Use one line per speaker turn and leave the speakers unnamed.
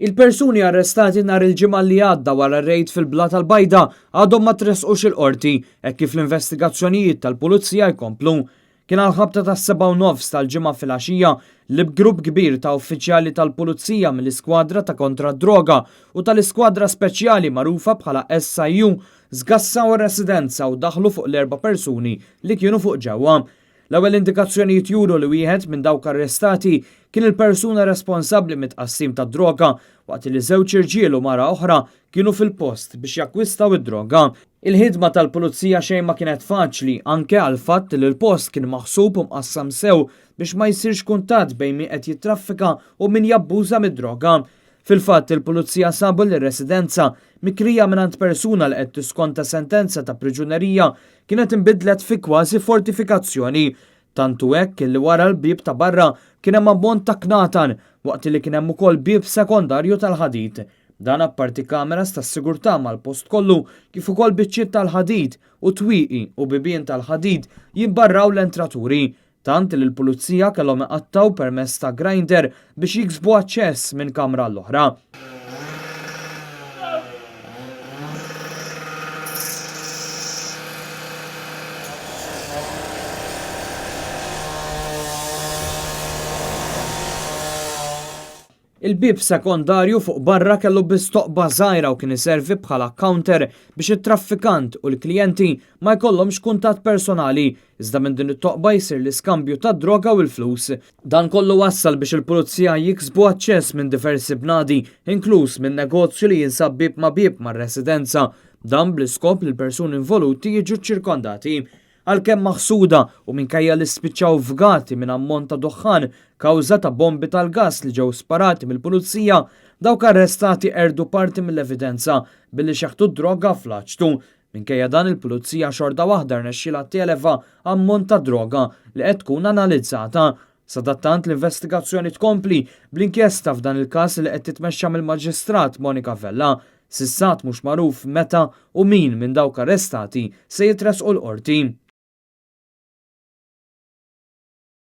Il-persuni arrestati nhar il-ġimgħa li għadda wara r-rejd fil-Bla tal-Bajda għadhom ma tresqux il-qorti hekk kif l-investigazzjonijiet tal-pulizija jkomplu. Kien għal-ħabta tas-7:09 tal-ġimgħa filgħaxija li b'grupp kbir ta' uffiċjali tal-pulizija mill-iskwadra ta' kontra droga u tal-iskwadra speċjali magħrufa bħala SIU żgassaw ir-residenza u daħlu fuq l-4 persuni li kienu fuq ġewwa. L-ewwel indikazzjonijiet juru li wieħed minn dawk arrestati kien il-persuna responsabbli mit-tqassim ta' droga waqt li żewġ irġiel u mara oħra kienu fil-post biex jakkwistaw id-droga. Il-ħidma tal-pulizija xejn ma kienet faċli anke għal fatt li l-post kien maħsub u mqassam sew biex ma jsirx kuntatt bejn min qed jittraffika u min jabbuża mid-droga. Fil-fatt il-pulizija sabu l-residenza mikrija mingħand persuna li qed tiskonta sentenza ta' priġunerija kienet inbidlet fi kważi fortifikazzjoni. Tantu hekk li wara l-bib ta' barra kien hemm ammont ta' knatan waqt li kien hemm ukoll bib sekondarju tal-ħadid. Dan apparti kameras tas-sigurtà mal-post kollu kif ukoll biċċiet tal-ħadid u twieqi u bibien tal-ħadid jimbarraw l-entraturi. Tant li l-pulizija kellhom iqattaw permezz ta' grinder biex jiksbu aċċess minn kamra l-oħra. Il-bib sekondarju fuq barra kellu biss toqba żgħira u kien iservi bħala counter biex it-traffikant u l-klijenti ma jkollhomx kuntatt personali, iżda minn din it-toqba jsir l-iskambju tad droga u l-flus. Dan kollu wassal biex il-pulizija jiksbu aċċess minn diversi bnadi, inkluż minn negozju li jinsab bib ma' bib mar-residenza. Dan bl-iskop li l-persuni involuti jiġu ċirkondati. Għalkemm maħsuda u minkejja li spiċċaw fgati minn ammont ta' duħħan kawża ta' bombi tal-gass li ġew sparati mill-pulizija, dawk arrestati erdu parti mill-evidenza billi xeħtu droga fl-aċtu. Minkejja dan il-pulizija xorta waħda rnexxiela televa ammont ta' droga li qed tkun analizzata. Sadattant l-investigazzjoni tkompli bl-inkjesta f'dan il-każ li qed titmexxa mill-Maġistrat Monika Vella. Sissat mhux magħruf meta u min minn dawk arrestati se jitresqu l-qorti.